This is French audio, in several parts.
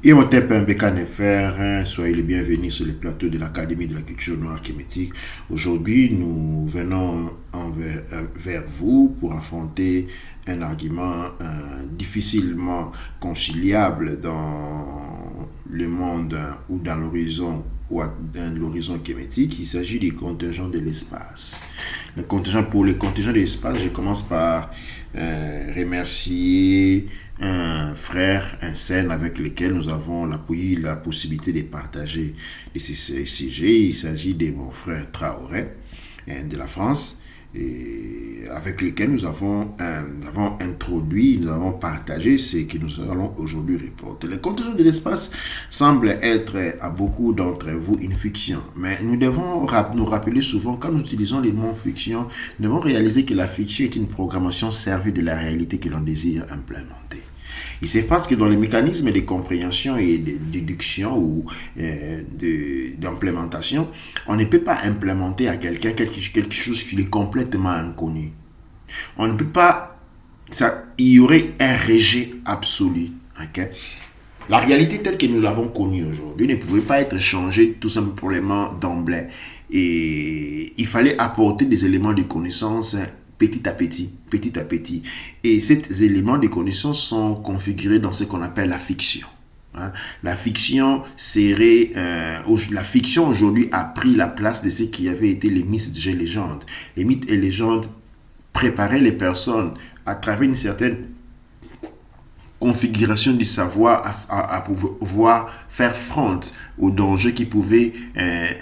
Imhotep Mbeka-Nefer, soyez les bienvenus sur le plateau de l'Académie de la culture noire kémétique. Aujourd'hui, nous venons vers vous pour affronter un argument difficilement conciliable dans le monde ou dans l'horizon dans l'horizon kémétique. Il s'agit du contingent de l'espace. Pour les contingents de l'espace, je commence par remercier un frère, un scène avec lequel nous avons la possibilité de partager ces sujets. Il s'agit de mon frère Traoré de la France, et avec lequel nous avons introduit, nous avons partagé ce que nous allons aujourd'hui reporter. Le contingent de l'espace semble être à beaucoup d'entre vous une fiction, mais nous devons nous rappeler souvent, quand nous utilisons les mots fiction, nous devons réaliser que la fiction est une programmation servie de la réalité que l'on désire implémenter. Il se passe que dans les mécanismes de compréhension et de déduction ou d'implémentation, on ne peut pas implémenter à quelqu'un quelque chose qui est complètement inconnu. On ne peut pas... il y aurait un rejet absolu. Okay? La réalité telle que nous l'avons connue aujourd'hui ne pouvait pas être changée tout simplement d'emblée. Et il fallait apporter des éléments de connaissance petit à petit. Et ces éléments de connaissance sont configurés dans ce qu'on appelle la fiction. La fiction aujourd'hui a pris la place de ce qui avait été les mythes et légendes. Les mythes et légendes préparaient les personnes à travers une certaine configuration du savoir à pouvoir faire front aux dangers qui pouvaient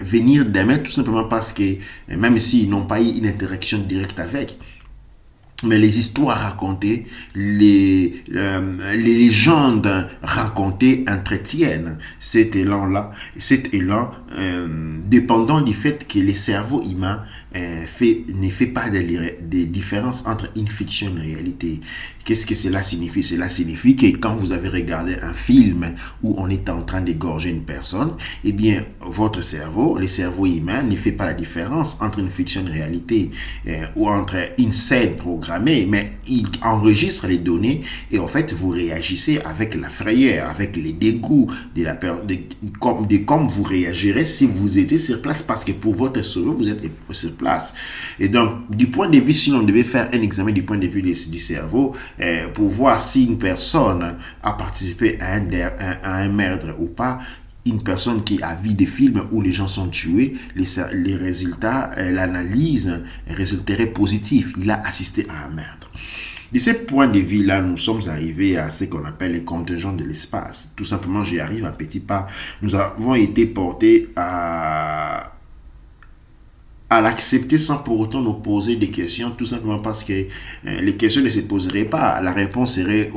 venir d'eux, tout simplement parce que même s'ils n'ont pas eu une interaction directe avec, mais les histoires racontées, les légendes racontées entretiennent cet élan dépendant du fait que le cerveau humain ne fait pas de différence entre une fiction et une réalité. Qu'est-ce que cela signifie? Cela signifie que quand vous avez regardé un film où on est en train d'égorger une personne, eh bien, votre cerveau, le cerveau humain, ne fait pas la différence entre une fiction et une réalité, ou entre une scène programmée, mais il enregistre les données et en fait, vous réagissez avec la frayeur, avec les dégoûts comme vous réagirez si vous étiez sur place, parce que pour votre cerveau, vous êtes sur place. Et donc, du point de vue, si l'on devait faire un examen du point de vue du cerveau, pour voir si une personne a participé à un meurtre ou pas, une personne qui a vu des films où les gens sont tués, les résultats, l'analyse résulterait positif. Il a assisté à un meurtre. De ce point de vue-là, nous sommes arrivés à ce qu'on appelle les contingents de l'espace. Tout simplement, j'y arrive à petits pas. Nous avons été portés à l'accepter sans pour autant nous poser des questions, tout simplement parce que les questions ne se poseraient pas. La réponse serait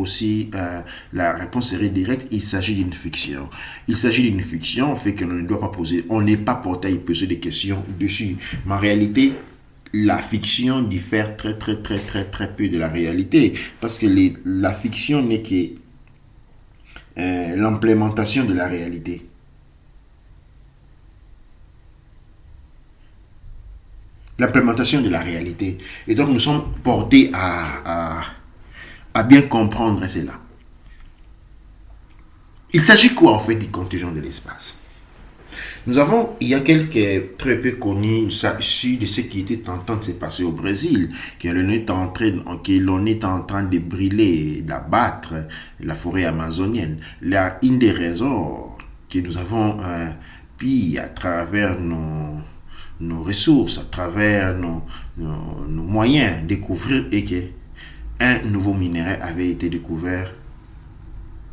directe. Il s'agit d'une fiction. Il s'agit d'une fiction, fait qu'on ne doit pas poser, on n'est pas porté à y poser des questions dessus. Mais en réalité, la fiction diffère très peu de la réalité, parce que la fiction n'est que l'implémentation de la réalité. L'implémentation de la réalité. Et donc, nous sommes portés à bien comprendre cela. Il s'agit quoi, en fait, du contingent de l'espace? Nous avons, il y a quelques très peu connus, issus de ce qui était en train de se passer au Brésil, que l'on est en train de brûler, d'abattre la forêt amazonienne. Là, une des raisons que nous avons pris à travers nos ressources, à travers nos moyens, découvrir et qu'un nouveau minerai avait été découvert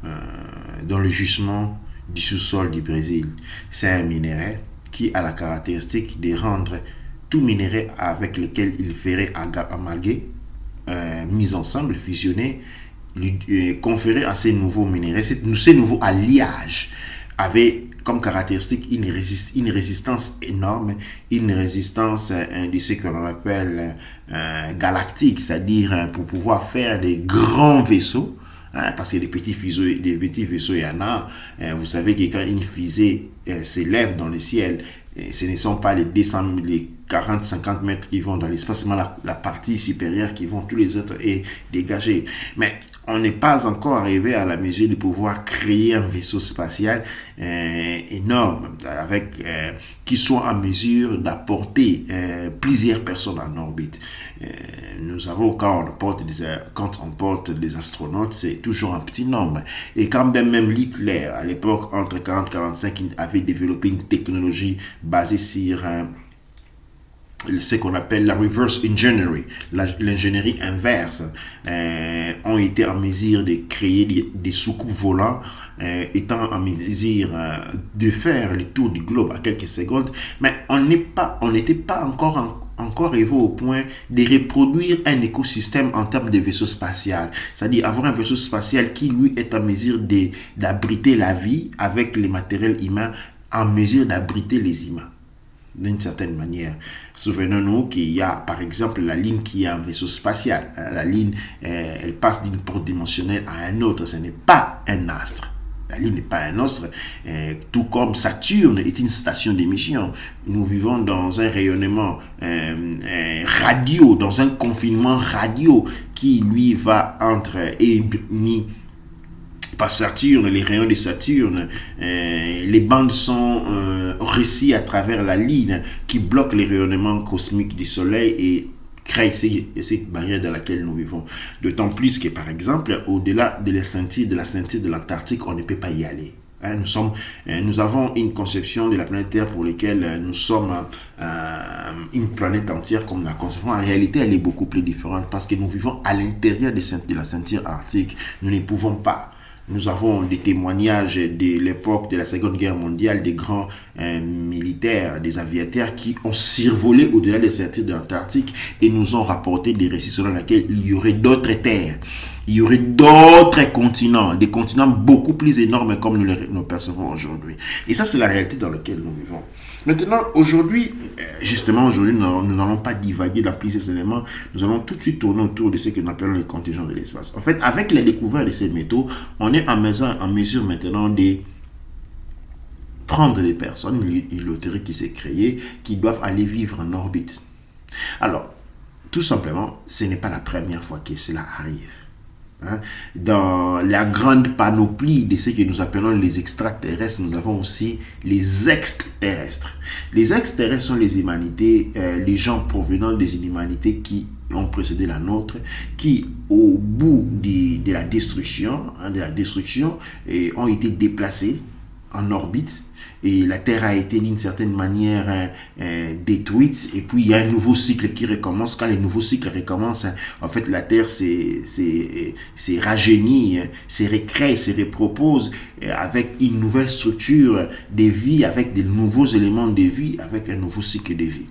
dans le gisement du sous-sol du Brésil. C'est un minerai qui a la caractéristique de rendre tout minerai avec lequel il ferait amalguer, mis ensemble, fusionner, conférer à ces nouveaux minerais, ces nouveaux alliages avaient comme caractéristique une résistance énorme, une résistance de ce que l'on appelle galactique, c'est-à-dire pour pouvoir faire des grands vaisseaux, parce que des petits vaisseaux, il y en a. Vous savez que quand une fusée s'élève dans le ciel, ce ne sont pas les 40-50 mètres qui vont dans l'espace, mais la partie supérieure qui vont, tous les autres est dégagée. Mais on n'est pas encore arrivé à la mesure de pouvoir créer un vaisseau spatial énorme qui soit en mesure d'apporter plusieurs personnes en orbite. Nous avons, quand on porte des astronautes, c'est toujours un petit nombre. Et quand même Hitler, à l'époque, entre 40 et 45, il avait développé une technologie basée sur ce qu'on appelle la reverse engineering, l'ingénierie inverse, ont été en mesure de créer des soucoupes volants, étant en mesure de faire le tour du globe à quelques secondes, mais on n'était pas encore arrivé au point de reproduire un écosystème en termes de vaisseau spatial, c'est-à-dire avoir un vaisseau spatial qui lui est en mesure d'abriter la vie avec les matériels humains, en mesure d'abriter les humains d'une certaine manière. Souvenons-nous qu'il y a par exemple la ligne qui est un vaisseau spatial. La ligne, elle passe d'une porte dimensionnelle à un autre, ce n'est pas un astre. La Lune n'est pas un astre, tout comme Saturne est une station d'émission. Nous vivons dans un rayonnement radio, dans un confinement radio qui lui va entre émis par Saturne, les rayons de Saturne, les bandes sont récies à travers la ligne qui bloque les rayonnements cosmiques du Soleil et crée cette barrière dans laquelle nous vivons. D'autant plus que, par exemple, au-delà de la ceinture de l'Antarctique, on ne peut pas y aller. Nous avons une conception de la planète Terre pour laquelle nous sommes une planète entière comme la concevons. En réalité, elle est beaucoup plus différente parce que nous vivons à l'intérieur de la ceinture arctique. Nous ne pouvons pas. Nous avons des témoignages de l'époque de la Seconde Guerre mondiale, des grands militaires, des aviateurs qui ont survolé au-delà des ceintures de l'Antarctique et nous ont rapporté des récits selon lesquels il y aurait d'autres terres. Il y aurait d'autres continents, des continents beaucoup plus énormes comme nous percevons aujourd'hui. Et ça, c'est la réalité dans laquelle nous vivons. Maintenant, aujourd'hui, nous n'allons pas divaguer dans plusieurs éléments. Nous allons tout de suite tourner autour de ce que nous appelons les contingents de l'espace. En fait, avec la découverte de ces métaux, on est en mesure maintenant de prendre les personnes, l'hôtellerie qui s'est créée, qui doivent aller vivre en orbite. Alors, tout simplement, ce n'est pas la première fois que cela arrive. Dans la grande panoplie de ce que nous appelons les extraterrestres, nous avons aussi les extraterrestres. Les extraterrestres sont les humanités, les gens provenant des humanités qui ont précédé la nôtre, qui au bout de la destruction, ont été déplacés en orbite. Et la Terre a été d'une certaine manière détruite. Et puis il y a un nouveau cycle qui recommence. Quand les nouveaux cycles recommencent, en fait la Terre s'est rajeunie, se recrée, se repropose avec une nouvelle structure de vie, avec de nouveaux éléments de vie, avec un nouveau cycle de vie.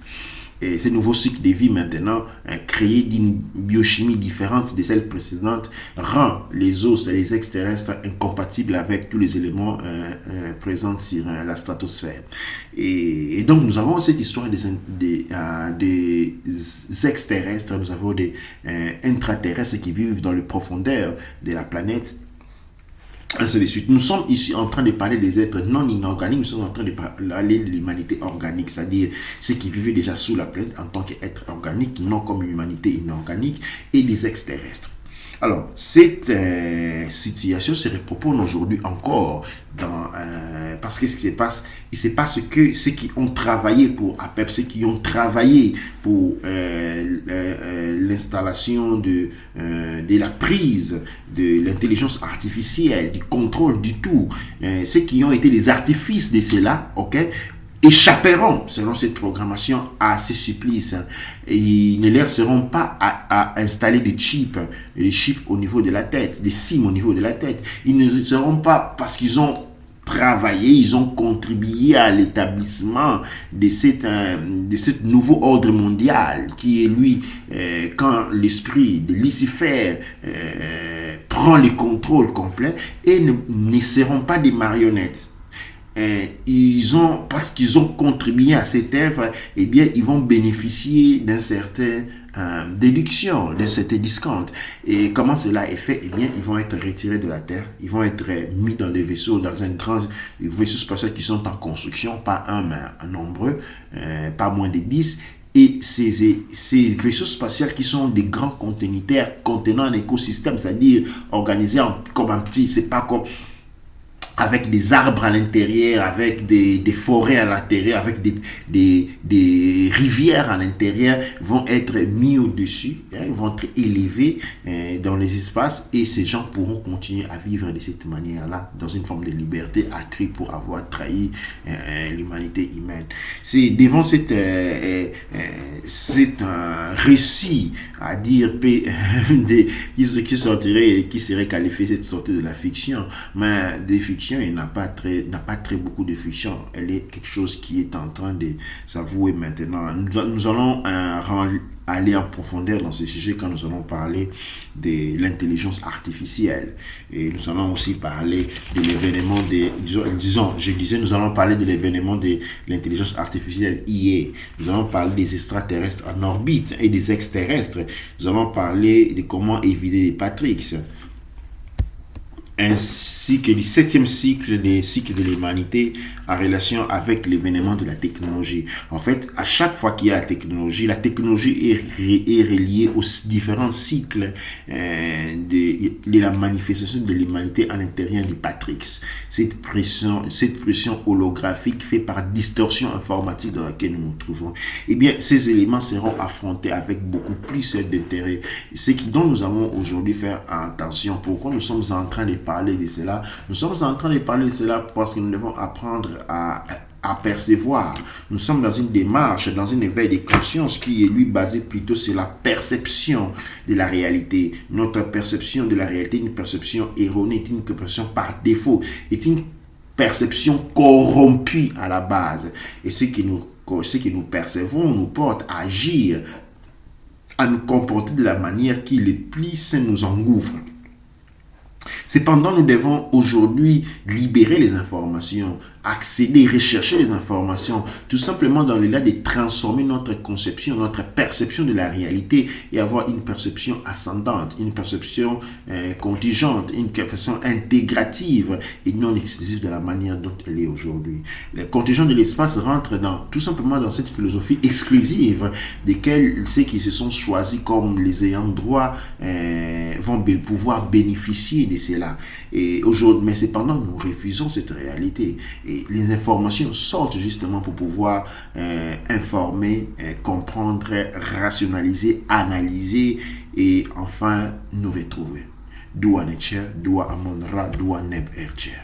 Et ce nouveau cycle de vie maintenant, créé d'une biochimie différente de celle précédente, rend les os et les extraterrestres incompatibles avec tous les éléments présents sur la stratosphère. Et donc nous avons cette histoire des extraterrestres, nous avons des intraterrestres qui vivent dans les profondeurs de la planète. Ainsi de suite. Nous sommes ici en train de parler des êtres non inorganiques, nous sommes en train de parler de l'humanité organique, c'est-à-dire ceux qui vivaient déjà sous la planète en tant qu'êtres organiques, non comme une humanité inorganique, et des extraterrestres. Alors, cette situation se repropose aujourd'hui encore parce que ce qui se passe, il se passe que ceux qui ont travaillé pour APEP, ceux qui ont travaillé pour l'installation de la prise de l'intelligence artificielle, du contrôle du tout, ceux qui ont été les artifices de cela, ok, échapperont, selon cette programmation, à ces supplices. Et ils ne leur seront pas à installer des chips au niveau de la tête, des SIM au niveau de la tête. Ils ne seront pas, parce qu'ils ont travaillé, ils ont contribué à l'établissement de ce nouveau ordre mondial qui est lui, quand l'esprit de Lucifer prend le contrôle complet, et ne seront pas des marionnettes. Parce qu'ils ont contribué à cette œuvre, eh bien, ils vont bénéficier d'un certain déduction, d'un certain discount. Et comment cela est fait? Eh bien, ils vont être retirés de la Terre, ils vont être mis dans des vaisseaux, dans un grand vaisseau spatial qui sont en construction, pas un, mais nombreux, pas moins de 10. Et ces vaisseaux spatiaux qui sont des grands conteneurs contenant un écosystème, c'est-à-dire organisé comme un petit, c'est pas comme avec des arbres à l'intérieur, avec des forêts à l'intérieur, avec des rivières à l'intérieur, vont être mis au-dessus, hein, vont être élevés dans les espaces, et ces gens pourront continuer à vivre de cette manière-là, dans une forme de liberté accrue pour avoir trahi l'humanité humaine. C'est devant c'est un récit à dire qui sortirait, qui serait qualifié cette sortie de la fiction, mais des fictions, il n'a pas très beaucoup de fiction. Elle est quelque chose qui est en train de s'avouer maintenant. Nous allons aller en profondeur dans ce sujet quand nous allons parler de l'intelligence artificielle, et nous allons aussi parler de l'événement nous allons parler de l'événement de l'intelligence artificielle IA. Nous allons parler des extraterrestres en orbite et des extraterrestres. Nous allons parler de comment éviter les Patricks, ainsi que du 7e cycle de l'humanité en relation avec l'événement de la technologie. En fait, à chaque fois qu'il y a la technologie est reliée aux différents cycles de la manifestation de l'humanité à l'intérieur du Patrix. Cette pression holographique fait par distorsion informatique dans laquelle nous nous trouvons. Eh bien, ces éléments seront affrontés avec beaucoup plus d'intérêt. Ce dont nous avons aujourd'hui faire attention. Pourquoi nous sommes en train de parler de cela? Nous sommes en train de parler de cela parce que nous devons apprendre à percevoir. Nous sommes dans une démarche, dans un éveil de conscience qui est lui basé plutôt sur la perception de la réalité. Notre perception de la réalité est une perception erronée, est une perception par défaut, est une perception corrompue à la base. Et ce que nous percevons nous porte à agir, à nous comporter de la manière qui le plus nous engouffre. Cependant, nous devons aujourd'hui libérer les informations, accéder, rechercher les informations, tout simplement dans l'élan de transformer notre conception, notre perception de la réalité et avoir une perception ascendante, une perception contingente, une perception intégrative et non exclusive de la manière dont elle est aujourd'hui. Les contingents de l'espace rentrent tout simplement dans cette philosophie exclusive desquels ceux qui se sont choisis comme les ayants droit vont pouvoir bénéficier de cela. Et aujourd'hui, mais cependant, nous refusons cette réalité. Et les informations sortent justement pour pouvoir informer, comprendre, rationaliser, analyser et enfin nous retrouver. Dua Necher, Dua Amonra, Dua Neb Ercher.